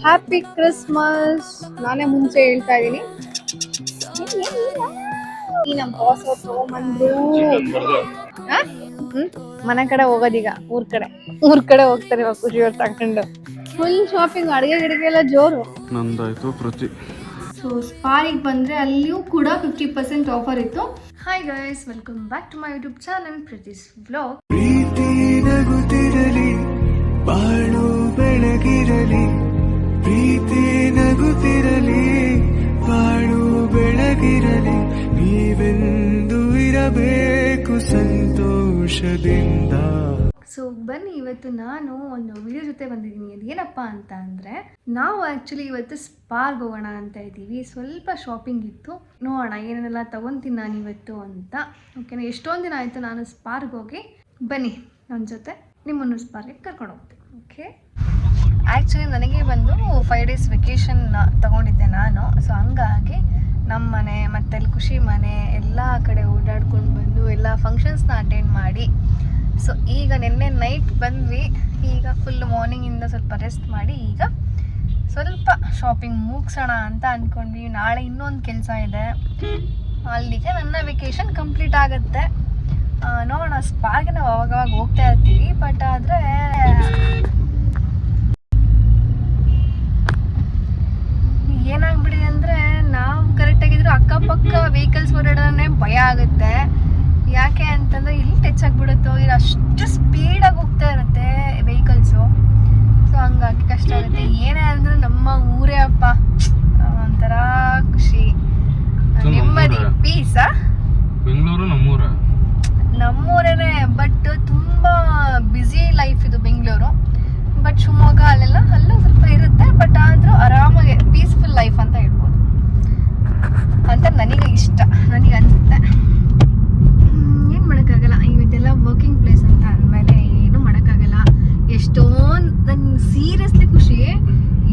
Happy Christmas. ನಾನೇ ಮುಂಚೆ ಹೇಳ್ತಾ ಇದ್ದೀನಿ. ಈ ನಮ್ಮ ಬಾಸ್ ಅವ್ರು ತಗೊಂಬಂದ್ರು. ಮನೆ ಕಡೆ ಹೋಗೋದೀಗ. ಊರ್ ಕಡೆ ಹೋಗ್ತಾರೆ ಇವಾಗ ಖುಷಿ ಅವ್ರು ತಗೊಂಡು. ಫುಲ್ ಶಾಪಿಂಗ್, ಅಡುಗೆ ಗಿಡಿಗೆ ಎಲ್ಲ ಜೋರು. ನಂದಾಯ್ತು ಪ್ರತಿ. ಸೊ ಸ್ಪಾರಿಗೆ ಬಂದರೆ ಅಲ್ಲಿಯೂ ಕೂಡ 50% ಆಫರ್ ಇತ್ತು. Hi guys, welcome back to my YouTube channel Preethi's vlog. ಪ್ರೀತಿ ನಗುತ್ತಿರಲಿ, ಬಾಳು ಬೆಳಗಿರಲಿ. ಪ್ರೀತಿ ನಗುತ್ತಿರಲಿ, ಬಾಳು ಬೆಳಗಿರಲಿ. ನೀವೆಂದು ಇರಬೇಕು ಸಂತೋಷದಿಂದ. ಸೊ ಬನ್ನಿ, ಇವತ್ತು ನಾನು ಒಂದು ವಿಡಿಯೋ ಜೊತೆ ಬಂದಿದ್ದೀನಿ. ಅದೇನಪ್ಪ ಅಂತ ಅಂದರೆ, ನಾವು ಆ್ಯಕ್ಚುಲಿ ಇವತ್ತು ಸ್ಪಾರ್ಗೆ ಹೋಗೋಣ ಅಂತ ಇದ್ದೀವಿ. ಸ್ವಲ್ಪ ಶಾಪಿಂಗ್ ಇತ್ತು, ನೋಡೋಣ ಏನೇನೆಲ್ಲ ತೊಗೊತೀನಿ ನಾನು ಇವತ್ತು ಅಂತ. ಓಕೆನಾ, ಎಷ್ಟೊಂದು ದಿನ ಆಯಿತು ನಾನು ಸ್ಪಾರ್ಗೆ ಹೋಗಿ. ಬನ್ನಿ ನನ್ನ ಜೊತೆ, ನಿಮ್ಮನ್ನು ಸ್ಪಾರ್ಗೆ ಕರ್ಕೊಂಡು ಹೋಗ್ತೀನಿ. ಓಕೆ, ಆ್ಯಕ್ಚುಲಿ ನನಗೆ ಬಂದು 5 ಡೇಸ್ ವೆಕೇಷನ್ ತೊಗೊಂಡಿದ್ದೆ ನಾನು. ಸೊ ಹಂಗಾಗಿ ನಮ್ಮ ಮನೆ ಮತ್ತು ಅಲ್ಲಿ ಖುಷಿ ಮನೆ ಎಲ್ಲ ಕಡೆ ಓಡಾಡ್ಕೊಂಡು ಬಂದು ಎಲ್ಲ ಫಂಕ್ಷನ್ಸ್ನ ಅಟೆಂಡ್ ಮಾಡಿ, ಸೊ ಈಗ ನಿನ್ನೆ ನೈಟ್ ಬಂದ್ವಿ. ಈಗ ಫುಲ್ ಮಾರ್ನಿಂಗಿಂದ ಸ್ವಲ್ಪ ರೆಸ್ಟ್ ಮಾಡಿ ಈಗ ಸ್ವಲ್ಪ ಶಾಪಿಂಗ್ ಮುಗಿಸೋಣ ಅಂತ ಅಂದ್ಕೊಂಡ್ವಿ. ನಾಳೆ ಇನ್ನೊಂದು ಕೆಲಸ ಇದೆ, ಅಲ್ಲಿಗೆ ನನ್ನ ವೆಕೇಷನ್ ಕಂಪ್ಲೀಟ್ ಆಗುತ್ತೆ. ನೋಡೋಣ, ಸ್ಪಾರ್ಗೆ ನಾವು ಅವಾಗವಾಗ ಹೋಗ್ತಾ ಇರ್ತೀವಿ. ಬಟ್ ಆದರೆ ಏನಾಗ್ಬಿಡಿ ಅಂದರೆ, ನಾವು ಕರೆಕ್ಟಾಗಿದ್ರು ಅಕ್ಕಪಕ್ಕ ವೆಹಿಕಲ್ಸ್ ಓಡಾಡೋದೇ ಭಯ ಆಗುತ್ತೆ. ಯಾಕೆ ಅಂತಂದರೆ ಇಲ್ಲಿ ಟಚ್ ಆಗಿಬಿಡುತ್ತೋ, ಇಲ್ಲಿ ಅಷ್ಟು ಸ್ಪೀಡಾಗಿ ಹೋಗ್ತಾ ಇರುತ್ತೆ ವೆಹಿಕಲ್ಸು. ಸೊ ಹಂಗಾಗಿ ಕಷ್ಟ ಆಗುತ್ತೆ. ಏನೇ ಅಂದರೆ ನಮ್ಮ ಊರೇ ಅಪ್ಪ, ಒಂಥರ ಖುಷಿ, ನೆಮ್ಮದಿ, ಪೀಸಾ. ಬೆಂಗಳೂರು ನಮ್ಮೂರೇನೆ, ಬಟ್ ತುಂಬ ಬ್ಯುಸಿ ಲೈಫ್ ಇದು ಬೆಂಗಳೂರು. ಬಟ್ ಶಿವಮೊಗ್ಗ ಅಲ್ಲೂ ಸ್ವಲ್ಪ ಇರುತ್ತೆ, ಬಟ್ ಆದರೂ ಆರಾಮಾಗಿ ಪೀಸ್ಫುಲ್ ಲೈಫ್ ಅಂತ ಹೇಳ್ಬೋದು ಅಂತ ನನಗೆ ಇಷ್ಟ, ನನಗೆ ಅನಿಸುತ್ತೆ. ಏನು ಮಾಡೋಕ್ಕಾಗಲ್ಲ, ಇವತ್ತೆಲ್ಲ ವರ್ಕಿಂಗ್ ಪ್ಲೇಸ್ ಅಂತ ಅಂದಮೇಲೆ ಏನು ಮಾಡೋಕ್ಕಾಗಲ್ಲ. ಎಷ್ಟೊಂದು ನನ್ನ ಸೀರಿಯಸ್ಲಿ ಖುಷಿ,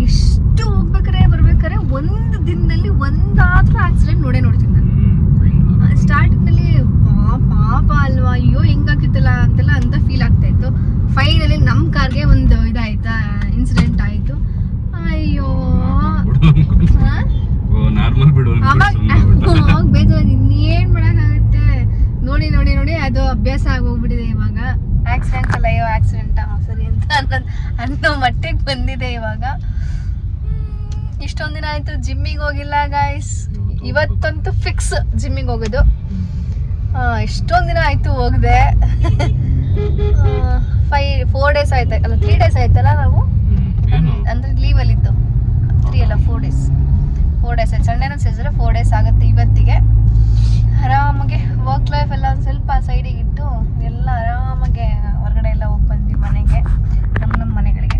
ಎಷ್ಟು ಹೋಗ್ಬೇಕಾರೆ ಬರ್ಬೇಕಾದ್ರೆ ಒಂದು ದಿನದಲ್ಲಿ ಒಂದಾದ್ರೂ ಆಕ್ಸಿಡೆಂಟ್ ನೋಡ್ತೀನಿ ನಾನು. ಸ್ಟಾರ್ಟಿಂಗ್ನಲ್ಲಿ ಪಾಪ ಅಲ್ವಾ, ಅಯ್ಯೋ ಹೆಂಗಾಗಿತ್ತಲ್ಲ ಅಂತೆಲ್ಲ ಅಂತ ಫೀಲ್ ಆಗ್ತಾ ಇತ್ತು. ಫೈನಲಿ ನಮ್ಮ ಕಾರ್ಗೆ ಒಂದು ಇದಾಯ್ತಾ, ಇನ್ಸಿಡೆಂಟ್ ಆಯಿತು. ಅಯ್ಯೋ ಅವಾಗ ಬೇಜಾರಾಗಿ ಇನ್ನೇನು ಮಾಡೋಕ್ಕಾಗುತ್ತೆ. ನೋಡಿ ಅದು ಅಭ್ಯಾಸ ಆಗೋಗ್ಬಿಟ್ಟಿದೆ ಇವಾಗ. ಆಕ್ಸಿಡೆಂಟ್ ಅಲ್ಲ, ಅಯ್ಯೋ ಆಕ್ಸಿಡೆಂಟ್ ಸರಿ ಅಂತ ಅನ್ನೋ ಮಟ್ಟಿಗೆ ಬಂದಿದೆ ಇವಾಗ. ಇಷ್ಟೊಂದು ದಿನ ಆಯಿತು ಜಿಮ್ಮಿಗೆ ಹೋಗಿಲ್ಲ ಗಾಯ್ಸ್. ಇವತ್ತಂತೂ ಫಿಕ್ಸ್ ಜಿಮ್ಮಿಗೆ ಹೋಗೋದು. ಎಷ್ಟೊಂದು ದಿನ ಆಯಿತು ಹೋಗದೆ. 4 ಡೇಸ್ ಆಯ್ತು, ಅಲ್ಲ 3 ಡೇಸ್ ಆಯ್ತಲ್ಲ ನಾವು, ಅಂದರೆ ಲೀವಲ್ಲಿದ್ದು. 3 ಅಲ್ಲ 4 ಡೇಸ್ ಆಯ್ತು. ಸಂಡೇನೂ ಸೇರಿದ್ರೆ 4 ಡೇಸ್ ಆಗುತ್ತೆ ಇವತ್ತಿಗೆ. ಆರಾಮಾಗೆ ವರ್ಕ್ ಲೈಫ್ ಎಲ್ಲ ಒಂದು ಸ್ವಲ್ಪ ಸೈಡಿಗೆ ಇಟ್ಟು ಎಲ್ಲ ಆರಾಮಾಗೆ ಹೊರಗಡೆ ಎಲ್ಲ ಹೋಗಿ ಬಂದ್ವಿ ಮನೆಗೆ, ನಮ್ಮ ಮನೆಗಳಿಗೆ.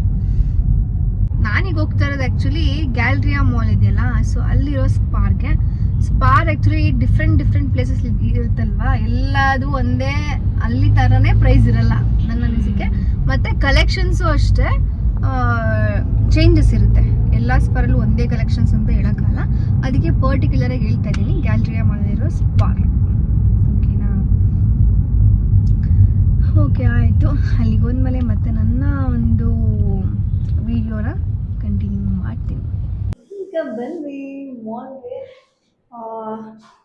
ನಾನೀಗ ಹೋಗ್ತಾ ಇರೋದು ಆ್ಯಕ್ಚುಲಿ ಗ್ಯಾಲರಿಯಾ ಮಾಲ್ ಇದೆಯಲ್ಲ, ಸೊ ಅಲ್ಲಿರೋ ಸ್ಪಾರ್ಗೆ. ಸ್ಪಾರ್ ಆ್ಯಕ್ಚುಲಿ ಡಿಫ್ರೆಂಟ್ ಪ್ಲೇಸಸ್ ಇರುತ್ತಲ್ವಾ, ಎಲ್ಲದು ಒಂದೇ ಅಲ್ಲಿ ಥರನೇ ಪ್ರೈಸ್ ಇರಲ್ಲ ನನ್ನ ಅನಿಸಿಕೆ. ಮತ್ತು ಕಲೆಕ್ಷನ್ಸು ಅಷ್ಟೇ ಚೇಂಜಸ್ ಇರುತ್ತೆ. ಎಲ್ಲ ಸ್ಪಾರಲ್ಲೂ ಒಂದೇ ಕಲೆಕ್ಷನ್ಸ್ ಅಂತ ಹೇಳೋಕ್ಕಲ್ಲ. ಅದಕ್ಕೆ ಪರ್ಟಿಕ್ಯುಲರಾಗಿ ಹೇಳ್ತಾ ಇದ್ದೀನಿ, ಗ್ಯಾಲರಿಯಾ ಮಾಲಿರೋ ಸ್ಪಾರ್. ಓಕೆನಾ, ಓಕೆ ಆಯಿತು. ಅಲ್ಲಿಗೆ ಹೋದ್ಮೇಲೆ ಮತ್ತೆ ನನ್ನ ಒಂದು ವಿಡಿಯೋನ ಕಂಟಿನ್ಯೂ ಮಾಡ್ತೀನಿ. ಈಗ ಬಂದ್ವಿ ಮಾಲ್ಗೆ.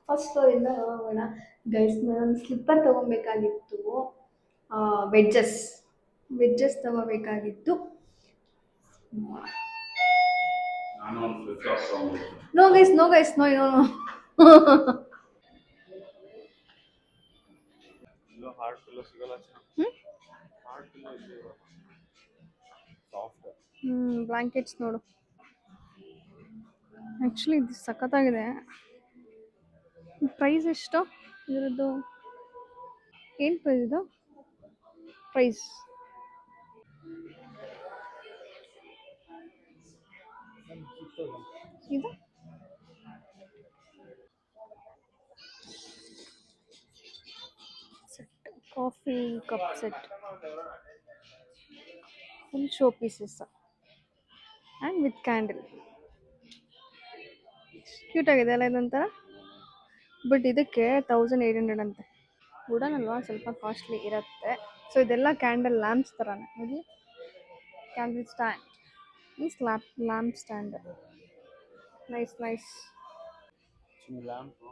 ಫಸ್ಟ್ ಫ್ಲೋರಿಂದ ಹೋಗೋಣ ಗೈಸ್. ನಾನು ಸ್ಲಿಪ್ಪರ್ ತೊಗೊಬೇಕಾಗಿತ್ತು, ವೆಡ್ಜಸ್ ತೊಗೋಬೇಕಾಗಿತ್ತು. No guys no. ಬ್ಲಾಂಕೆಟ್ಸ್ ನೋಡು, ಆ್ಯಕ್ಚುಲಿ ಇದು ಸಖತ್ತಾಗಿದೆ. ಪ್ರೈಸ್ ಎಷ್ಟು ಇದರದ್ದು? ಏನು ಪ್ರೈಸ್ ಇದು? ಪ್ರೈಸ್ ಇದು set, coffee cup set, full show pieces and with candle. Cute ಆಗಿದೆ ಅಲ್ಲ ಇದೊಂಥರ. ಬಟ್ ಇದಕ್ಕೆ 1800 ಅಂತೆ. ವುಡನ್ ಅಲ್ವಾ, ಸ್ವಲ್ಪ ಕಾಸ್ಟ್ಲಿ ಇರುತ್ತೆ. ಸೊ ಇದೆಲ್ಲ ಕ್ಯಾಂಡಲ್ ಲ್ಯಾಂಪ್ಸ್ ಥರನೇ. ಇಲ್ಲಿ ಕ್ಯಾಂಡಲ್ ಸ್ಟ್ಯಾಂಡ್ ಈ lamp stand nice nice. Lamp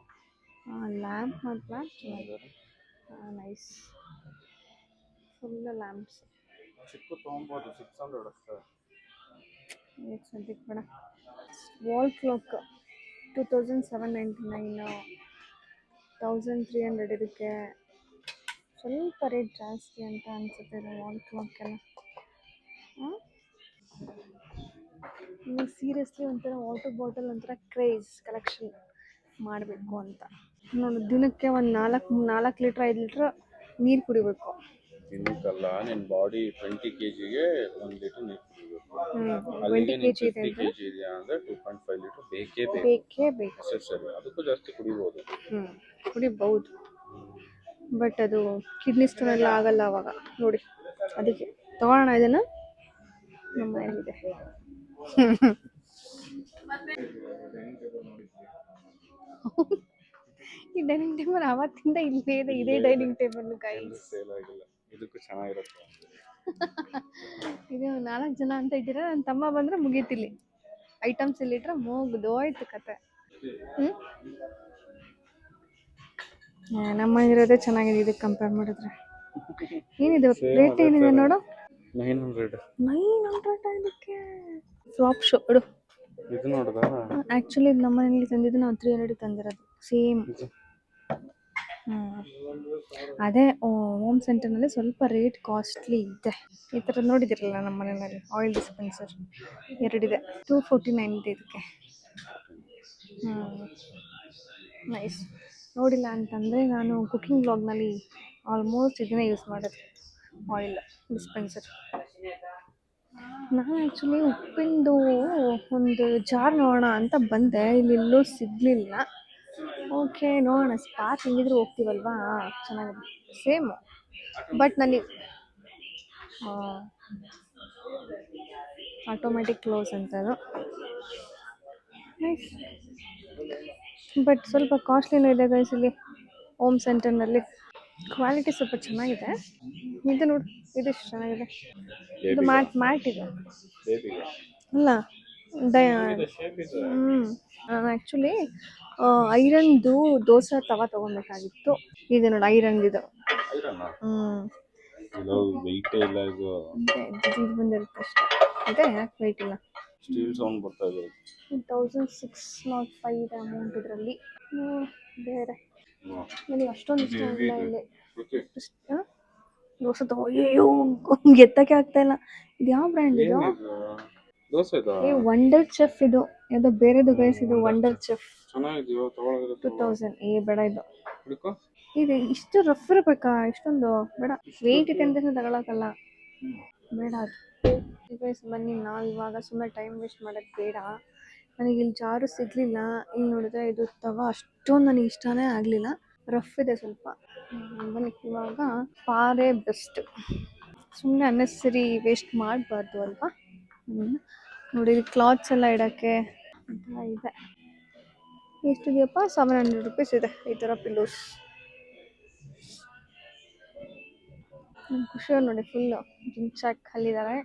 lamp ಮತ್ತು ನೈಸ್ ಫುಲ್ ಲ್ಯಾಂಪ್ಸ್. ಚಿಕ್ಕ ತೊಗೊಬೋದು 600 ಅಷ್ಟೇ. ಈಗ ಸದ್ಯಕ್ಕೆ ಬೇಡ. ವಾಲ್ ಕ್ಲಾಕ್ 2799, 1300 ಇದಕ್ಕೆ. ಸ್ವಲ್ಪ ರೇಟ್ ಜಾಸ್ತಿ ಅಂತ ಅನಿಸುತ್ತೆ ಇದು ವಾಲ್ ಕ್ಲಾಕ್ ಎಲ್ಲ. ಇನ್ನು ಸೀರಿಯಸ್ಲಿ ಒಂಥರ ವಾಟರ್ ಬಾಟಲ್ ಒಂಥರ ಕ್ರೇಜ್ ಕಲೆಕ್ಷನ್ ಮಾಡಬೇಕು ಅಂತ ನೋಡಿ. ದಿನಕ್ಕೆ ಒಂದು 4 ಲೀಟ್ರ್ 5 ಲೀಟ್ರ್ ನೀರು ಕುಡಿಬೇಕು. ದಿನಕ್ಕಲ್ಲ, ನಿನ್ನ ಬಾಡಿ 20 kgಗೆ 1 ಲೀಟರ್ ನೀರು ಕುಡಿಬೇಕು. 20 kg ಇದೆ 50 kg ಇದೆಯಾ ಅಂದರೆ 2.5 ಲೀಟರ್ ಬೇಕೇ ಬೇಕು. ಸರಿ, ಅದಕ್ಕೂ ಜಾಸ್ತಿ ಕುಡಿಬೋದು. ಕುಡಿಬಹುದು, ಬಟ್ ಅದು ಕಿಡ್ನಿ ಸ್ಟೋನ್ ಎಲ್ಲ ಆಗಲ್ಲ ಅವಾಗ ನೋಡಿ. ಅದಕ್ಕೆ ತಗೊಳ್ಳೋಣ ಇದನ್ನು. ನಮ್ಮ ಮನೇಲಿದೆ. ಈ ಡೈನಿಂಗ್ ಟೇಬಲ್ ಅವತ್ತಿಂದ ಇಲ್ಲೇ ಇದೆ. ಇದೇ ಡೈನಿಂಗ್ ಟೇಬಲ್ ಗೈಸ್. ಸೇಲ್ ಆಗಿಲ್ಲ, ಇದಕ್ಕೂ ಚೆನ್ನಾಗಿರುತ್ತೆ. ಇದು 4 ಜನ ಅಂತ ಇದ್ದೀರಾ. ನನ್ನ ತಮ್ಮ ಬಂದರೆ ಮುಗೀತಿಲ್ಲಿ. ಐಟಮ್ಸ್ ಇಲ್ಲಿಟ್ರೆ ಮುಗ್ದೋಯ್ತು ಕತೆ. ನಮ್ಮ ಇರೋದೇ ಚೆನ್ನಾಗಿದೆ ಇದಕ್ಕೆ ಕಂಪೇರ್ ಮಾಡಿದ್ರೆ. ಏನಿದೆ ರೇಟ್ ಏನಿದೆ ನೋಡು. 900. ಇದಕ್ಕೆ ಫ್ಲಾಪ್ ಶೋ ಇಡು. ಇದು ನೋಡ್ದಾ? ಆ್ಯಕ್ಚುಲಿ ಇದು ನಮ್ಮ ಮನೇಲಿ ತಂದಿದ್ದು ನಾವು 300 ತಂದಿರೋದು ಸೇಮ್. ಅದೇ ಹೋಮ್ ಸೆಂಟರ್ನಲ್ಲಿ ಸ್ವಲ್ಪ ರೇಟ್ ಕಾಸ್ಟ್ಲಿ ಇದೆ. ಈ ಥರ ನೋಡಿದಿರಲ್ಲ ನಮ್ಮ ಮನೆಯಲ್ಲಿ ಆಯಿಲ್ ಡಿಸ್ಪೆನ್ಸರ್ 2 ಇದೆ. 249 ಇದೆ ಇದಕ್ಕೆ. ನೈಸ್. ನೋಡಿಲ್ಲ ಅಂತಂದರೆ ನಾನು ಕುಕಿಂಗ್ ಬ್ಲಾಗ್ನಲ್ಲಿ ಆಲ್ಮೋಸ್ಟ್ ಇದನ್ನೇ ಯೂಸ್ ಮಾಡೋದು, ಆಯಿಲ್ ಡಿಸ್ಪೆನ್ಸರ್. ನಾನು ಆ್ಯಕ್ಚುಲಿ ಉಪ್ಪಿಂದು ಒಂದು ಜಾರ್ ನೋಡೋಣ ಅಂತ ಬಂದೆ, ಇಲ್ಲೆಲ್ಲೂ ಸಿಗಲಿಲ್ಲ. ಓಕೆ ನೋಡೋಣ, ಸ್ಪಾರ್ಕ್ ಹೆಂಗಿದ್ರು ಹೋಗ್ತೀವಲ್ವಾ, ಚೆನ್ನಾಗಿದೆ ಸೇಮು. ಬಟ್ ನನಗೆ ಆಟೋಮೆಟಿಕ್ ಕ್ಲೋಸ್ ಅಂತದು. ನೈಸ್, ಬಟ್ ಸ್ವಲ್ಪ ಕಾಸ್ಟ್ಲಿನೂ ಇದೆ ಗೈಸ್ ಇಲ್ಲಿ ಹೋಮ್ ಸೆಂಟರ್ನಲ್ಲಿ. ಕ್ವಾಲಿಟಿ ಸ್ವಲ್ಪ ಚೆನ್ನಾಗಿದೆ. ಇದು ನೋಡಿ, ಇದಿಷ್ಟು ಚೆನ್ನಾಗಿದೆ. ಇದು ಮ್ಯಾಟ್ ಇದೆ ಅಲ್ಲ. ನಾನು ಆ್ಯಕ್ಚುಲಿ ಐರನ್ದು ದೋಸೆ ತವ ತೊಗೊಬೇಕಾಗಿತ್ತು. ಇದು ನೋಡಿ ಐರನ್ದಿದು. ವೆಯ್ಟೇ ಇಲ್ಲ ಇದು. ಇದು ಬಂದಿರುತ್ತೆ ಅಷ್ಟೇ. ಇದೆ, ಯಾಕೆ ವೆಯ್ಟ್ ಇಲ್ಲ. ಸ್ಟೀಲ್ ಸೌಂಡ್ ಬರ್ತಾ ಇದೆ. 1605 ಇದೆ ಅಮೌಂಟ್ ಇದರಲ್ಲಿ. ಬೇರೆ ನನಗೆ ಅಷ್ಟೊಂದು ಇಷ್ಟ ಇಲ್ಲ ಇಲ್ಲಿ. ದೋಸೆ ತಗೋ. ಅಯ್ಯೋ ಎತ್ತಕ್ಕೆ ಆಗ್ತಾ ಇಲ್ಲ. ಇದು ಯಾವ ಬ್ರ್ಯಾಂಡ್ ಇದು? Wonder chef. ಇದು ಯಾವುದೋ ಬೇರೆದು ಗೈಸ್. ಇದು ವಂಡರ್ ಚೆಫ್. 2000. ಬೇಡ ಇದು. ಇದು ಇಷ್ಟು ರಫ್ ಇರಬೇಕಾ? ಇಷ್ಟೊಂದು ಬೇಡ. ವೆಯ್ಟ್ ಇದೆ ಅಂತ ತಗೊಳಕ್ಕಲ್ಲ, ಬೇಡ ಅದು. ಗೈಸ್ ಬನ್ನಿ, ನಾವು ಇವಾಗ ಸುಮ್ಮನೆ ಟೈಮ್ ವೇಸ್ಟ್ ಮಾಡೋದು ಬೇಡ. ನನಗೆ ಇಲ್ಲಿ ಜಾರು ಸಿಗಲಿಲ್ಲ. ಇಲ್ಲಿ ನೋಡಿದ್ರೆ ಇದು ತವ ಅಷ್ಟೊಂದು ನನಗೆ ಇಷ್ಟನೇ ಆಗಲಿಲ್ಲ, ರಫ್ ಇದೆ ಸ್ವಲ್ಪ. ಬನ್ನಿ, ಇವಾಗ ಪಾರೇ ಬೆಸ್ಟ್. ಸುಮ್ಮನೆ ಅನ್ನೆಸರಿ ವೇಸ್ಟ್ ಮಾಡಬಾರ್ದು ಅಲ್ವಾ. ನೋಡಿ, ಕ್ಲಾತ್ಸ್ ಎಲ್ಲ ಇಡೋಕ್ಕೆ ಇದೆ. ಎಷ್ಟಿದೆಯಪ್ಪ? 700 ರೂಪೀಸ್ ಇದೆ ಈ ಥರ ಪಿಲ್ಲೋಸ್. ಖುಷಿಯಾಗಿ ನೋಡಿ, ಫುಲ್ಲು ಜಿಂಚಾಕ್ ಹಲ್ಲಿದ್ದಾರೆ.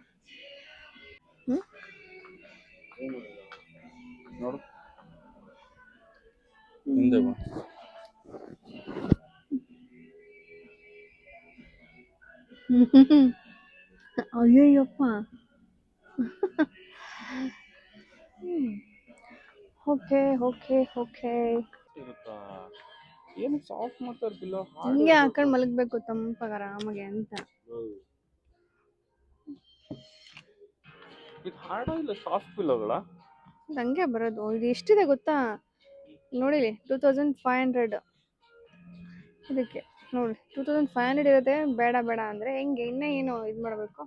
ನೋಡು ಹಿಂದೆ ಬಾ. ಅಯ್ಯಯ್ಯಪ್ಪ. Okay okay okay. ಏನು ಸಾಫ್ಟ್ ಮಾಡ್ತಾರೆ ಪಿಲ್ಲೋ? ಹಿಂಗೆ ಹಾಕೊಂಡು ಮಲಗಬೇಕು ತಂಪಾಗ ಆರಾಮಾಗೆ ಅಂತ. ಇದು ಹಾರ್ಡ್ ಇಲ್ಲ ಸಾಫ್ಟ್ ಪಿಲ್ಲೋಗಳ? ಹಂಗೆ ಬರೋದು. ಇದು ಎಷ್ಟಿದೆ ಗೊತ್ತಾ ನೋಡಿ, 2500 ಇದಕ್ಕೆ. ನೋಡಿ 2500 ಇರುತ್ತೆ. ಬೇಡ ಬೇಡ ಅಂದರೆ ಹೆಂಗೆ? ಇನ್ನೂ ಏನು ಇದು ಮಾಡಬೇಕು?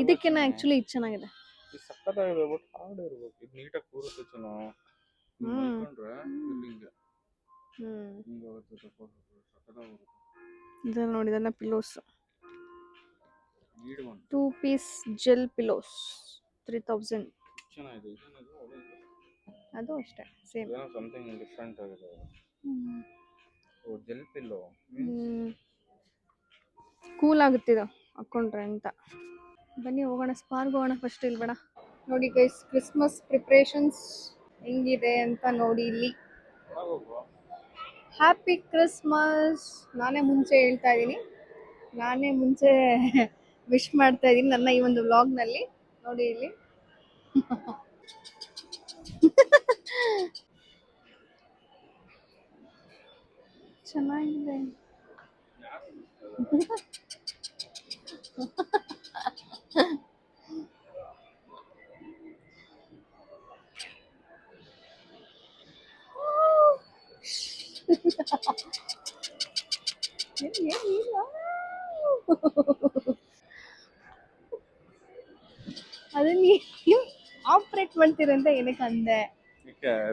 ಇದಕ್ಕಿನ್ನ ಆ್ಯಕ್ಚುಲಿ ಇದು ಚೆನ್ನಾಗಿದೆ. ಇದು ಸಕ್ಕತ್ತಾಗಿದೆ, ಬಟ್ ಹಾರ್ಡ್ ಇರಬೇಕು. ಇದು ನೀಟಾಗಿ ಕೂರುತ್ತೆ ಚೆನ್ನಾಗಿ. ಮಲ್ಕೊಂಡ್ರೆ ಹಿಂಗೆ ಹಿಂಗಾಗುತ್ತೆ, ಸಕ್ಕತ್ತಾಗಿರುತ್ತೆ. ಇದನ್ನು ನೋಡಿ, ಇದನ್ನು ಪಿಲ್ಲೋಸ್ 2 ಪೀಸ್ ಜೆಲ್ ಪಿಲ್ಲೋಸ್ 3000. ಚೆನ್ನಾಗಿದೆ. ಅದು ಅಷ್ಟೇ ಸೇಮ್. ಸಮಥಿಂಗ್ ಡಿಫ್ರೆಂಟ್ ಆಗಿದೆ. ಜೆಲ್ ಪಿಲ್ಲೋ ಕೂಲ್ ಆಗುತ್ತಿದೆ ಹಾಕ್ಕೊಂಡ್ರೆ ಅಂತ. ಬನ್ನಿ ಹೋಗೋಣ, ಸ್ಪಾರ್ಗ್ ಹೋಗೋಣ ಫಸ್ಟ್. ಇಲ್ಲಿ ಬೇಡ, ನೋಡಿ ಗೈಸ್, ಕ್ರಿಸ್ಮಸ್ ಪ್ರಿಪ್ರೇಷನ್ಸ್ ಹೆಂಗಿದೆ ಅಂತ ನೋಡಿ ಇಲ್ಲಿ. Happy Christmas. ನಾನೇ ಮುಂಚೆ ಹೇಳ್ತಾ ಇದ್ದೀನಿ, ನಾನೇ ಮುಂಚೆ ವಿಶ್ ಮಾಡ್ತಾ ಇದ್ದೀನಿ ನನ್ನ ಈ ಒಂದು ವ್ಲಾಗ್ನಲ್ಲಿ. ನೋಡಿ ಇಲ್ಲಿ ಚೆನ್ನಾಗಿದೆ. ಅದನ್ನ ನೀವು ಆಪರೇಟ್ ಮಾಡ್ತೀರಂತ ಏನಕ್ಕೆ ಅಂದೆ.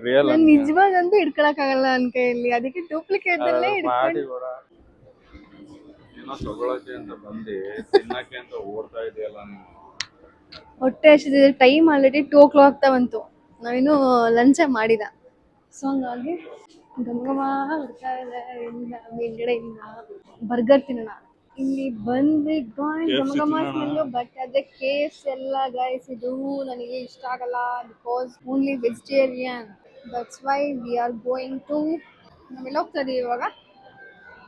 ರಿಯಲ್ ನಾನು ನಿಜವಾಗಂತೂ ಹಿಡ್ಕೊಳಕ್ಕಾಗಲ್ಲ ನನ್ನ ಕೈಯಲ್ಲಿ, ಅದಕ್ಕೆ ಡೂಪ್ಲಿಕೇಟ್ ಅಲ್ಲೇ ಮಾಡಿ ಹಿಡ್ಕೊಂಡು ಏನೋ ತಗೊಳಕ್ಕೆ ಅಂತ ಬಂದು ತಿನ್ನಕ್ಕೆ ಅಂತ ಓಡ್ತಾ ಇದೆಯಲ್ಲ ನೀನು. ಹೊಟ್ಟೆ ಹಸಿದಿದೆ. ಟೈಮ್ ಆಲ್ರೆಡಿ 2 o'clock ಆಗ್ತಾ ಬಂತು, ನಾವಿನ್ನೂ ಲಂಚೇ ಮಾಡಿದ. ಸೊ ಹಂಗಾಗಿ ಗಮಗಮ ಬರ್ತಾ ಇದೆ ಮೇಲ್ಗಡೆಯಿಂದ. ಬರ್ಗರ್ ತಿನ್ನೋಣ ಇಲ್ಲಿ ಬಂದ್ವಿ ಗಾಯ್ಸ್. ಗಮಗಮ ಸ್ಮೆಲ್ಲು, ಬಟ್ ಅದೇ ಕೇಸ್ ಎಲ್ಲ ಗೈಸ್, ಇದು ನನಗೆ ಇಷ್ಟ ಆಗಲ್ಲ because only vegetarian. That's why we are going to, ನಾವೆಲ್ಲ ಹೋಗ್ತಾ ಇದೀವಿ ಇವಾಗ.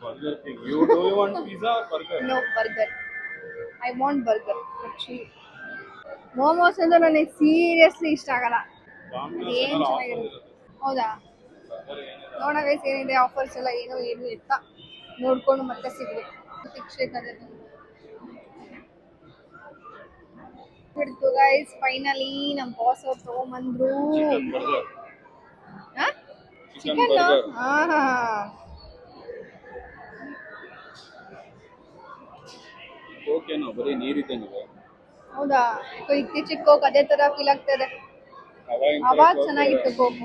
Burger King. You do you want pizza or burger? No burger, I want burger actually. Momos ಅಂದ್ರೆ ನನಗೆ ಸೀರಿಯಸ್ಲಿ ಇಷ್ಟ ಆಗಲ್ಲ. ಏನ್ ಚೆನ್ನಾಗಿರುತ್ತೆ. ಹೌದಾ, ನೋಡೋಣ ಗೈಸ್ ಏನಿದೆ ಆಫರ್ಸ್ ಎಲ್ಲ, ಏನು ಎತ್ತ ನೋಡ್ಕೊಂಡು ಮತ್ತೆ ಸಿಗ್ಬೇಕು. ಬಿಡ್ತು ಗೈಸ್, ಫೈನಲಿ ನಮ್ಮ ಬಾಸ್ ಅವ್ರು ತಗೊಂಬಂದ್ರು ಚಿಕನ್. ಹಾ ಓಕೆನೋ, ಬರೀ ನೀರಿದ್ದಂಗಿದೆ. ಹೌದಾ, ಇತ್ತೀಚಿಗೆ ಕೋಕ್ ಅದೇ ತರ ಫೀಲ್ ಆಗ್ತಾ ಇದೆ. ಅವಾಗ ಚೆನ್ನಾಗಿತ್ತು ಕೋಕ್.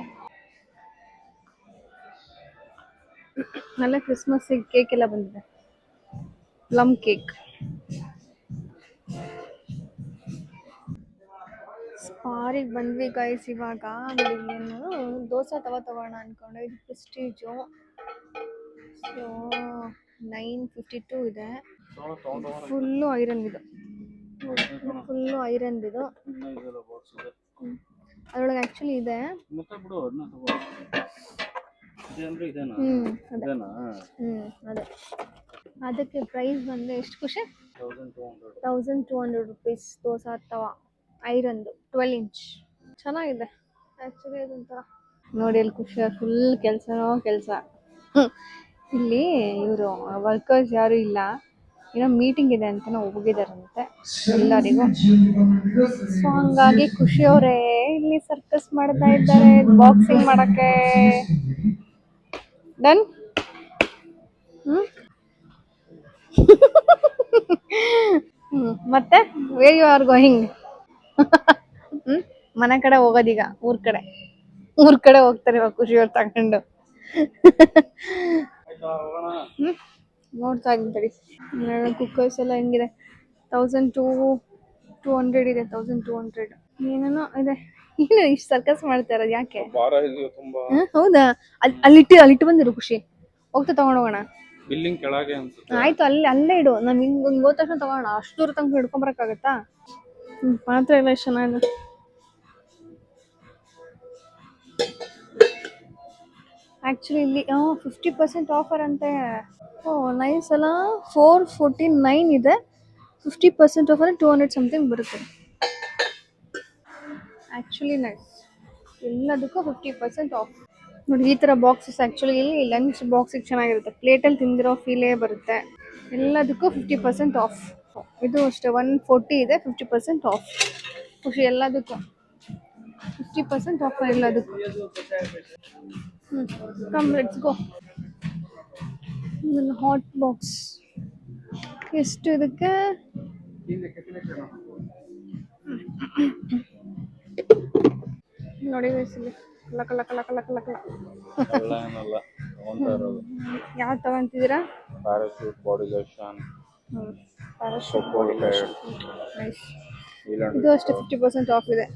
നല്ല ಕ್ರಿಸ್ಮಸ್ ಕೇಕ್ ಎಲ್ಲ ಬಂದಿದೆ, ಪ್ಲಮ್ ಕೇಕ್. ಸ್ಪಾರಿಗೆ ಬಂದ್ವಿ ಗೈಸ್ ಇವಾಗ. ಏನು ದೋಸೆ ತಗೋಣ ಅನ್ಕೊಂಡು, ಇದು ಪ್ರೆಸ್ಟೀಜು. ಸೊ 952 ಇದೆ. ಫುಲ್ಲು ಐರನ್ ಇದು, ಫುಲ್ಲು ಐರನ್ ಇದು. ಅದರೊಳಗೆ ಆ್ಯಕ್ಚುಲಿ ಇದೆ. ಅದೇ ಅದಕ್ಕೆ ಪ್ರೈಸ್ ಬಂದು ಎಷ್ಟು ಖುಷಿ, 1200 rupees ದೋಸೆ ತವ ಐರನ್ದು 12 inch. ಚೆನ್ನಾಗಿದೆ ಆ್ಯಕ್ಚುಲಿ ಅದೊಂಥರ. ನೋಡಿ ಅಲ್ಲಿ ಖುಷಿ, ಫುಲ್ ಕೆಲಸನೋ ಕೆಲಸ. ಇಲ್ಲಿ ಇವರು ವರ್ಕರ್ಸ್ ಯಾರು ಇಲ್ಲ, ಏನೋ ಮೀಟಿಂಗ್ ಇದೆ ಅಂತ ಹೋಗಿದಾರಂತೆ ಎಲ್ಲರಿಗೂ. ಸೊ ಹಂಗಾಗಿ ಖುಷಿಯವರೇ ಇಲ್ಲಿ ಸರ್ಕಸ್ ಮಾಡ್ತಾ ಇದ್ದಾರೆ, ಬಾಕ್ಸಿಂಗ್ ಮಾಡಕ್ಕೆ. ಡನ್. ಮತ್ತೆ ವೇರ್ ಯು ಆರ್ ಗೋಯಿಂಗ್? ಮನೆ ಕಡೆ ಹೋಗೋದೀಗ, ಊರ್ ಕಡೆ ಹೋಗ್ತಾರೆ ಇವಾಗ ಖುಷಿಯವ್ರು ತಗೊಂಡು. ನೋಡ್ತಾ ಇದ್ದೀನಿ ಕುಕ್ಕರ್ಸ್ ಎಲ್ಲ ಹೆಂಗಿದೆ. 1200 ಇದೆ, 1200 ಏನೇನೋ ಇದೆ. ಏನು ಇಷ್ಟು ಸರ್ಕಸ್ ಮಾಡ್ತಾ ಇರೋದು ಯಾಕೆ? ಹೌದಾ, ಅಲ್ಲಿಟ್ಟು ಬಂದಿರು ಖುಷಿ, ಹೋಗ್ತಾ ತಗೊಂಡೋಗೋಣ. ಬಿಲ್ಲಿಂಗ್ ಕೆಳಗೆ ಅನ್ಸುತ್ತೆ. ಆಯ್ತು, ಅಲ್ಲೇ ಇಡು, ನಾನು ಹಿಂಗೆ ಹೋದ ತಕ್ಷಣ ತಗೋಣ. ಅಷ್ಟು ದೂರ ತನಕ ಹಿಡ್ಕೊಂಬರಕ್ಕಾಗತ್ತಾ? ಪಾತ್ರೆ ಎಲ್ಲ ಎಷ್ಟು ಚೆನ್ನಾಗಿದೆ. ಆ್ಯಕ್ಚುಲಿ ಇಲ್ಲಿ 50% ಆಫರ್ ಅಂತೆ. ನೈಸ್ ಅಲ್ಲ. 449 ಇದೆ, 50% ಆಫರ್ 200 ಸಮಥಿಂಗ್ ಬರುತ್ತೆ. ಆ್ಯಕ್ಚುಲಿ ನೈಸ್, ಎಲ್ಲದಕ್ಕೂ 50% ಆಫ್. ನೋಡಿ ಈ ಥರ ಬಾಕ್ಸಸ್ ಆ್ಯಕ್ಚುಲಿ ಇಲ್ಲಿ ಲಂಚ್ ಬಾಕ್ಸಿಗೆ ಚೆನ್ನಾಗಿರುತ್ತೆ. ಪ್ಲೇಟಲ್ಲಿ ತಿಂದಿರೋ ಫೀಲೇ ಬರುತ್ತೆ. ಎಲ್ಲದಕ್ಕೂ 50% ಆಫ್. ಇದು ಅಷ್ಟೇ 140 ಇದೆ, 50% ಆಫ್. ಖುಷಿ ಎಲ್ಲದಕ್ಕೂ 50% ಆಫರ್ ಎಲ್ಲದಕ್ಕೂ. Come let's go. Hot box ಎಷ್ಟು ಇದಕ್ಕೆ? ನೋಡಿ ವಯಸ್ಸಲ್ಲಿ ಯಾವ್ದು ತಗೊಂತಿದ್ದೀರಾ? Parachute, body lotion. ನೈಸ್. ಇದು ಅಷ್ಟೇ 50% ಆಫ್ ಇದೆ.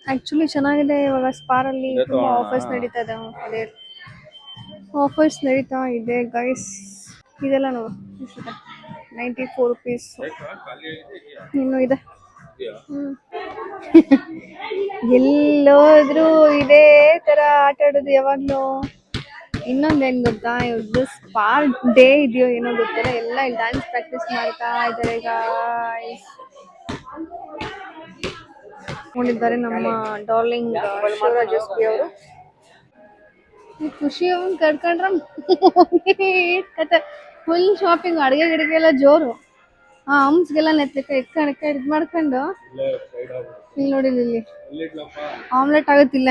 ಆ್ಯಕ್ಚುಲಿ ಚೆನ್ನಾಗಿದೆ. ಇವಾಗ ಸ್ಪಾರಲ್ಲಿ ತುಂಬ ಆಫರ್ಸ್ ನಡೀತಾ ಇದೆ. ಅದೇ ಆಫರ್ಸ್ ನಡೀತಾ ಇದೆ ಗೈಸ್. ಇದೆಲ್ಲ ನೋಡು ಎಷ್ಟಿದೆ, 94 rupees ಇನ್ನೂ ಇದೆ. ಎಲ್ಲೋದ್ರೂ ಇದೇ ಥರ ಆಟ ಆಡೋದು ಯಾವಾಗಲೂ. ಇನ್ನೊಂದೇನು ಗೊತ್ತಾ, ಇವ್ರದ್ದು ಸ್ಪಾರ್ ಡೇ ಇದೆಯೋ ಏನೋ ಗೊತ್ತಿಲ್ಲ, ಎಲ್ಲ ಇಲ್ಲಿ ಡ್ಯಾನ್ಸ್ ಪ್ರಾಕ್ಟೀಸ್ ಮಾಡ್ತಾ ಇದ್ದಾರೆ ಗಾಯ್ಸ್. ನೋಡಿದ್ದಾರೆ ನಮ್ಮ ಡಾರ್ಲಿಂಗ್ ಶಿವರಾಜಸ್ಪಿ ಅವರು. ಈ ಖುಷಿ ಅವ್ನು ಕರ್ಕೊಂಡ್ರೆ ಕತೆ ಫುಲ್ ಶಾಪಿಂಗ್, ಅಡುಗೆ ಗಿಡಿಗೆ ಎಲ್ಲ ಜೋರು. ಹಂಪ್ಸ್ಗೆಲ್ಲ ನೆತ್ತಕ್ಕೆ ಎಕ್ಕ ಇದು ಮಾಡ್ಕೊಂಡು ಇಲ್ಲಿ ನೋಡಿ, ಇಲ್ಲಿ ಆಮ್ಲೆಟ್ ಆಗುತ್ತಿಲ್ಲ.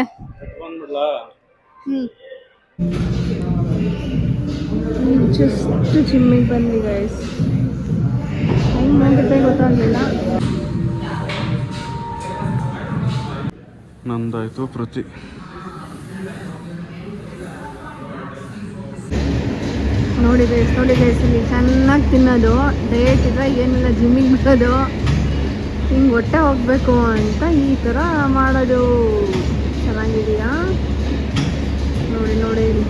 ಜಸ್ಟ್ ಜಿಮ್ಮಿಗೆ ಬಂದ್ವಿ ಗೈಸ್. ಹೆಂಗೆ ಹೋಗುತ್ತೆ ಗೊತ್ತಾಗಲಿಲ್ಲ. ನಂದಾಯ್ತು ಪ್ರತಿ. ನೋಡಿ ಗೈಸ್ ಇಲ್ಲಿ ಚೆನ್ನಾಗಿ ತಿನ್ನೋದು, ಡಯಟ್ ಇದ್ರೆ ಏನಿಲ್ಲ, ಜಿಮ್ಮಿಗೆ ಬಿಡೋದು, ಹಿಂಗೆ ಹೊಟ್ಟೆ ಹೋಗ್ಬೇಕು ಅಂತ ಈ ಥರ ಮಾಡೋದು. ಚೆನ್ನಾಗಿದೆಯಾ ನೋಡಿ ಇಲ್ಲಿ.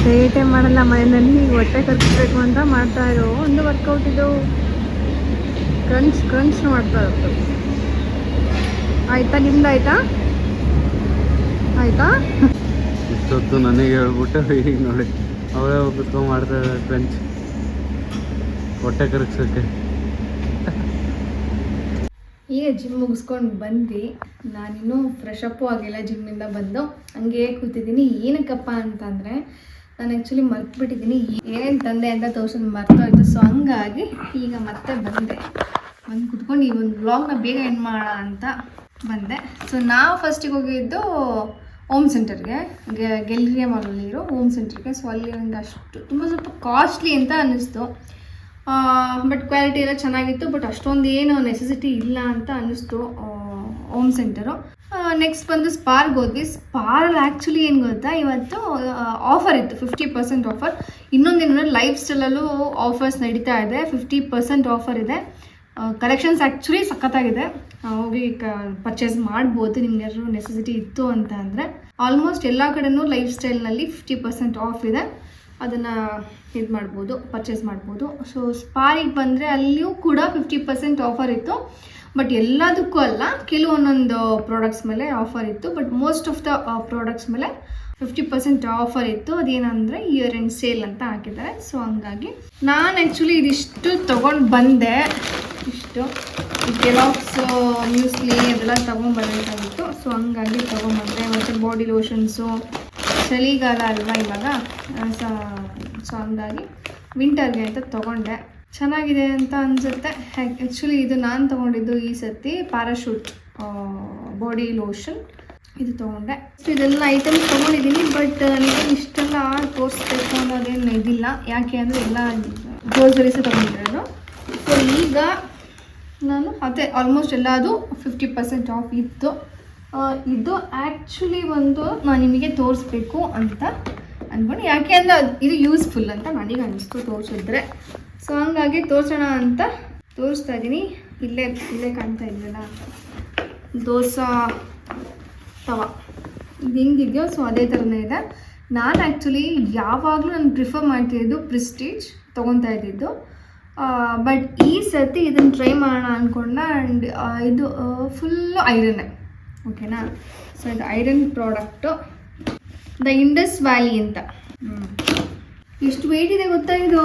ಡಯಟೇ ಮಾಡಲ್ಲ ಮನೆಯಲ್ಲಿ, ಈಗ ಹೊಟ್ಟೆ ಕರ್ಸ್ಬೇಕು ಅಂತ ಮಾಡ್ತಾ ಇರೋ ಒಂದು ವರ್ಕೌಟ್ ಇದು. ಕ್ರಂಚ್ ಮಾಡ್ತಾ ಇರೋದು. ಆಯ್ತಾ, ನಿಮ್ದು ಆಯ್ತಾ? ಇಷ್ಟೊತ್ತು ನನಗೆ ಹೇಳ್ಬಿಟ್ಟು ಈಗ ನೋಡಿ ಅವಳೇ ಕುತ್ಕೊಂಡು ಮಾಡ್ತಾ ಇದ್ದಾರೆ ಕ್ರಂಚ್, ಹೊಟ್ಟೆ ಕರಗ್ಸೋಕ್ಕೆ. ಈಗ ಜಿಮ್ ಮುಗಿಸ್ಕೊಂಡು ಬಂದು ನಾನಿನ್ನೂ ಫ್ರೆಶ್ ಅಪ್ಪು ಆಗಿಲ್ಲ. ಜಿಮ್ಮಿಂದ ಬಂದು ಹಂಗೆ ಕೂತಿದ್ದೀನಿ. ಏನಕ್ಕಪ್ಪ ಅಂತಂದರೆ ನಾನು ಆ್ಯಕ್ಚುಲಿ ಮರ್ತ್ಬಿಟ್ಟಿದ್ದೀನಿ, ಏನೇನು ತಂದೆ ಅಂತ ತೋರ್ಸೋದು ಮರ್ತೋಯ್ತು. ಸೊ ಹಂಗಾಗಿ ಈಗ ಮತ್ತೆ ಬಂದು ಕುತ್ಕೊಂಡು ಈ ಒಂದು ವ್ಲಾಗ್ನ ಬೇಗ ಎಂಡ್ ಮಾಡೋಣ ಅಂತ ಬಂದೆ. ಸೊ ನಾವು ಫಸ್ಟಿಗೆ ಹೋಗಿದ್ದು ಹೋಮ್ ಸೆಂಟರ್ಗೆ, ಗೆಲ್ರಿಯ ಮಾಲಲ್ಲಿರೋ ಹೋಮ್ ಸೆಂಟರ್ಗೆ. ಸೊ ಅಲ್ಲಿ ಒಂದು ಅಷ್ಟು ಸ್ವಲ್ಪ ಕಾಸ್ಟ್ಲಿ ಅಂತ ಅನ್ನಿಸ್ತು. ಬಟ್ ಕ್ವಾಲಿಟಿ ಎಲ್ಲ ಚೆನ್ನಾಗಿತ್ತು. ಬಟ್ ಅಷ್ಟೊಂದು ಏನು ನೆಸೆಸಿಟಿ ಇಲ್ಲ ಅಂತ ಅನ್ನಿಸ್ತು ಹೋಮ್ ಸೆಂಟರು. ನೆಕ್ಸ್ಟ್ ಬಂದು ಸ್ಪಾರ್ಗೆ ಹೋದ್ವಿ. ಸ್ಪಾರಲ್ಲಿ ಆ್ಯಕ್ಚುಲಿ ಏನು ಗೊತ್ತಾ, ಇವತ್ತು ಆಫರ್ ಇತ್ತು, 50% ಆಫರ್. ಇನ್ನೊಂದೇನಂದರೆ ಲೈಫ್ ಸ್ಟೈಲಲ್ಲೂ ಆಫರ್ಸ್ ನಡೀತಾ ಇದೆ, 50% ಆಫರ್ ಇದೆ. ಕಲೆಕ್ಷನ್ಸ್ ಆ್ಯಕ್ಚುಲಿ ಸಖತ್ತಾಗಿದೆ, ಹೋಗಿ ಪರ್ಚೇಸ್ ಮಾಡ್ಬೋದು ನಿಮ್ಗೆಲ್ಲರೂ ನೆಸೆಸಿಟಿ ಇತ್ತು ಅಂತ ಅಂದರೆ. ಆಲ್ಮೋಸ್ಟ್ ಎಲ್ಲ ಕಡೆನೂ ಲೈಫ್ ಸ್ಟೈಲ್ನಲ್ಲಿ 50% ಆಫ್ ಇದೆ, ಅದನ್ನು ಇದು ಮಾಡ್ಬೋದು, ಪರ್ಚೇಸ್ ಮಾಡ್ಬೋದು. ಸೊ ಸ್ಪಾರಿಗೆ ಬಂದರೆ ಅಲ್ಲಿಯೂ ಕೂಡ 50% ಆಫರ್ ಇತ್ತು. ಬಟ್ ಎಲ್ಲದಕ್ಕೂ ಅಲ್ಲ, ಕೆಲವೊಂದೊಂದು ಪ್ರಾಡಕ್ಟ್ಸ್ ಮೇಲೆ ಆಫರ್ ಇತ್ತು. But most of the products ಮೇಲೆ 50% ಆಫರ್ ಇತ್ತು. ಅದೇನಂದರೆ ಇಯರ್ ಎಂಡ್ ಸೇಲ್ ಅಂತ ಹಾಕಿದ್ದಾರೆ. ಸೊ ಹಂಗಾಗಿ ನಾನು ಆ್ಯಕ್ಚುಲಿ ಇದಿಷ್ಟು ತೊಗೊಂಡು ಬಂದೆ. ಇಷ್ಟು ಕೆಲಾಕ್ಸ್ ಮ್ಯೂಸ್ಲಿ ಅದೆಲ್ಲ ತೊಗೊಂಡ್ಬರಬೇಕಾಗಿತ್ತು. ಸೊ ಹಂಗಾಗಿ ತೊಗೊಂಡ್ಬಂದೆ. ಮತ್ತು ಬಾಡಿ ಲೋಷನ್ಸು, ಚಳಿಗಾಲ ಅಲ್ವಾ ಇವಾಗ, ಸೊ ಹಂಗಾಗಿ ವಿಂಟರ್ಗೆ ಅಂತ ತೊಗೊಂಡೆ. ಚೆನ್ನಾಗಿದೆ ಅಂತ ಅನಿಸುತ್ತೆ. ಆ್ಯಕ್ಚುಲಿ ಇದು ನಾನು ತೊಗೊಂಡಿದ್ದು ಈ ಸರ್ತಿ ಪ್ಯಾರಾಶೂಟ್ ಬಾಡಿ ಲೋಷನ್, ಇದು ತೊಗೊಂಡೆ. ಸೊ ಇದೆಲ್ಲ ಐಟಮ್ಸ್ ತೊಗೊಂಡಿದ್ದೀನಿ. ಬಟ್ ನನಗೆ ಇಷ್ಟೆಲ್ಲ ತೋರಿಸ್ಬೇಕು ಅನ್ನೋದೇನು ಇದಿಲ್ಲ, ಯಾಕೆ ಅಂದರೆ ಎಲ್ಲ ಗ್ರೋಸರೀಸ್ ತೊಗೊಂಡಿರೋದು. ಸೊ ಈಗ ನಾನು ಅದೇ ಆಲ್ಮೋಸ್ಟ್ ಎಲ್ಲ ಅದು 50% ಆಫ್ ಇತ್ತು. ಇದು ಆ್ಯಕ್ಚುಲಿ ಒಂದು ನಾನು ನಿಮಗೆ ತೋರಿಸ್ಬೇಕು ಅಂತ ಅಂದ್ಕೊಂಡು, ಯಾಕೆ ಅಂದರೆ ಇದು ಯೂಸ್ಫುಲ್ ಅಂತ ನನಗೆ ಅನ್ನಿಸ್ತು ತೋರಿಸಿದ್ರೆ. ಸೊ ಹಂಗಾಗಿ ತೋರಿಸೋಣ ಅಂತ ತೋರಿಸ್ತಾ ಇದ್ದೀನಿ. ಇಲ್ಲೇ ಕಾಣ್ತಾ ಇದೆಯಲ್ಲ ದೋಸೆ ತವಾ, ಇದು ಹೆಂಗಿದೆಯೋ ಸೊ ಅದೇ ಥರನೇ ಇದೆ. ನಾನು ಆ್ಯಕ್ಚುಲಿ ಯಾವಾಗಲೂ ನಾನು ಪ್ರಿಫರ್ ಮಾಡ್ತಿದ್ದು ಪ್ರೆಸ್ಟೀಜ್ ತೊಗೊತಾ ಇದ್ದಿದ್ದು. ಬಟ್ ಈ ಸರ್ತಿ ಇದನ್ನು ಟ್ರೈ ಮಾಡೋಣ ಅಂದ್ಕೊಂಡ. ಆ್ಯಂಡ್ ಇದು ಫುಲ್ಲು ಐರನ್ನೇ, ಓಕೆನಾ. ಸೊ ಇದು iron product, the Indus valley ಅಂತ. ಎಷ್ಟು ವೆಯ್ಟ್ ಇದೆ ಗೊತ್ತಾ ಇದು.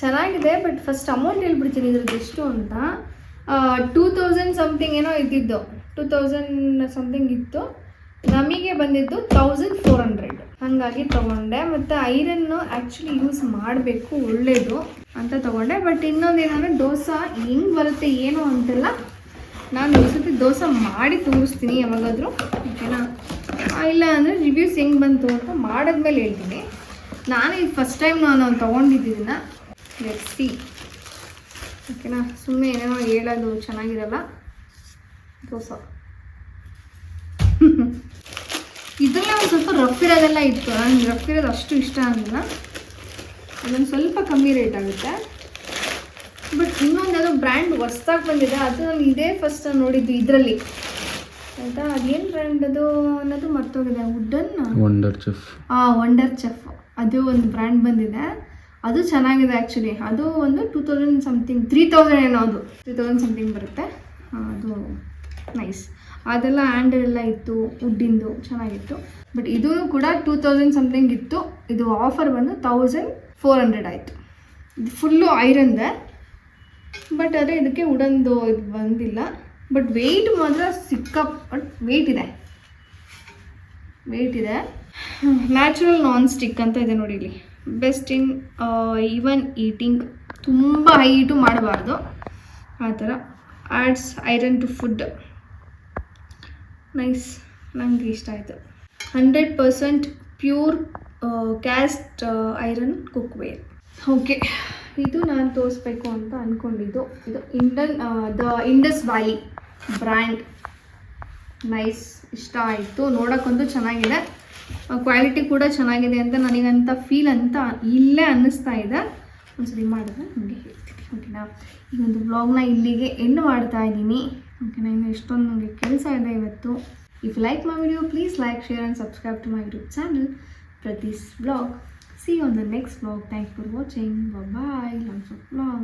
ಚೆನ್ನಾಗಿದೆ. ಬಟ್ ಫಸ್ಟ್ ಅಮೌಂಟ್ ಹೇಳ್ಬಿಡ್ತೀನಿ ಇದ್ರದ್ದು ಎಷ್ಟು ಅಂತ. 2000 ಸಮಥಿಂಗ್ ಏನೋ ಇದ್ದಿದ್ದು, 2000 ಸಮಥಿಂಗ್ ಇತ್ತು. ನಮಗೆ ಬಂದಿದ್ದು 1400, ಹಾಗಾಗಿ ತೊಗೊಂಡೆ. ಮತ್ತು ಐರನ್ನು ಆ್ಯಕ್ಚುಲಿ ಯೂಸ್ ಮಾಡಬೇಕು, ಒಳ್ಳೆಯದು ಅಂತ ತೊಗೊಂಡೆ. ಬಟ್ ಇನ್ನೊಂದೇನಂದರೆ ದೋಸೆ ಹೆಂಗೆ ಬರುತ್ತೆ ಏನು ಅಂತೆಲ್ಲ ನಾನು ಈ ಸತಿ ದೋಸೆ ಮಾಡಿ ತೋರಿಸ್ತೀನಿ ಯಾವಾಗಾದರೂ, ಓಕೆನಾ. ಇಲ್ಲ ಅಂದರೆ ರಿವ್ಯೂಸ್ ಹೆಂಗೆ ಬಂತು ಅಂತ ಮಾಡಿದ್ಮೇಲೆ ಹೇಳ್ತೀನಿ. ನಾನು ಇದು ಫಸ್ಟ್ ಟೈಮ್ ನಾನು ತೊಗೊಂಡಿದ್ದೀನಿ. ಲೆಟ್ಸ್ ಸಿ, ಓಕೆನಾ. ಸುಮ್ಮನೆ ಏನೇನೋ ಹೇಳೋದು ಚೆನ್ನಾಗಿರಲ್ಲ. ದೋಸೆ ಇದರಲ್ಲೇ ಒಂದು ಸ್ವಲ್ಪ ರಫ್ ಇರೋದೆಲ್ಲ ಇತ್ತು. ನನಗೆ ರಫ್ ಇರೋದು ಅಷ್ಟು ಇಷ್ಟ ಆಗಿಲ್ಲ, ಅದೊಂದು ಸ್ವಲ್ಪ ಕಮ್ಮಿ ರೇಟ್ ಆಗುತ್ತೆ. ಬಟ್ ಇನ್ನೊಂದು ಯಾವುದೋ ಬ್ರ್ಯಾಂಡ್ ಹೊಸ್ದಾಗಿ ಬಂದಿದೆ, ಅದು ನಾನು ಇದೇ ಫಸ್ಟ್ ನೋಡಿದ್ದು ಇದರಲ್ಲಿ, ಆಯಿತಾ. ಅದೇನು ಬ್ರ್ಯಾಂಡ್ ಅದು ಅನ್ನೋದು ಮರ್ತೋಗಿದೆ. Wonder chef. ವಂಡರ್ ಚೆಫ್ ಅದು ಒಂದು ಬ್ರ್ಯಾಂಡ್ ಬಂದಿದೆ, ಅದು ಚೆನ್ನಾಗಿದೆ ಆ್ಯಕ್ಚುಲಿ. ಅದು ಒಂದು 2000 ಸಮಥಿಂಗ್, 3000 ಏನೋ, ಅದು 3000 ಸಮಥಿಂಗ್ ಬರುತ್ತೆ. ಅದು ನೈಸ್. ಅದೆಲ್ಲ ಹ್ಯಾಂಡಲ್ ಎಲ್ಲ ಇತ್ತು ವುಡ್ಡಿಂದು, ಚೆನ್ನಾಗಿತ್ತು. ಬಟ್ ಇದೂ ಕೂಡ 2000 ಸಮಥಿಂಗ್ ಇತ್ತು. ಇದು ಆಫರ್ ಬಂದು 1400 ಆಯಿತು. ಇದು ಫುಲ್ಲು ಐರನ್ದೆ, ಬಟ್ ಅದೇ ಇದಕ್ಕೆ ವುಡನ್ದು ಇದು ಬಂದಿಲ್ಲ. ಬಟ್ ವೆಯ್ಟ್ ಮಾತ್ರ ಬಟ್ ವೆಯ್ಟ್ ಇದೆ. ನ್ಯಾಚುರಲ್ ನಾನ್ ಸ್ಟಿಕ್ ಅಂತ ಇದೆ ನೋಡಿ ಇಲ್ಲಿ. ಬೆಸ್ಟ್ ಇನ್ ಈವನ್ ಈಟಿಂಗ್, ತುಂಬ ಹೈಟು ಮಾಡಬಾರ್ದು ಆ ಥರ. Adds iron to food. Nice, ನನಗೆ ಇಷ್ಟ ಆಯಿತು. 100% pure cast iron cookware. Okay, ಇದು ನಾನು ತೋರಿಸ್ಬೇಕು ಅಂತ ಅಂದ್ಕೊಂಡಿದ್ದು. ಇದು ಇಂಡಸ್ ವ್ಯಾಲಿ ಬ್ರ್ಯಾಂಡ್. ನೈಸ್, ಇಷ್ಟ ಆಯಿತು. ನೋಡೋಕ್ಕಂತೂ ಚೆನ್ನಾಗಿದೆ, ಕ್ವಾಲಿಟಿ ಕೂಡ ಚೆನ್ನಾಗಿದೆ ಅಂತ ನನಗಂತ ಫೀಲ್ ಅಂತ ಇಲ್ಲೇ ಅನ್ನಿಸ್ತಾ ಇದೆ. ಒಂದ್ಸರಿ ಮಾಡಿದ್ರೆ ನಿಮಗೆ ಹೇಳ್ತೀನಿ, ಓಕೆನಾ. ಈ ಒಂದು ವ್ಲಾಗ್ನ ಇಲ್ಲಿಗೆ ಎಂಡ್ ಮಾಡ್ತಾ ಇದ್ದೀನಿ, ಓಕೆನಾ. ಇನ್ನು ಎಷ್ಟೊಂದು ನನಗೆ ಕೆಲಸ ಇದೆ ಇವತ್ತು. If like my video, please like, share and subscribe to my YouTube channel Preethi's vlog. See you on the next vlog. Thanks for watching. Bye bye. Lots of vlog.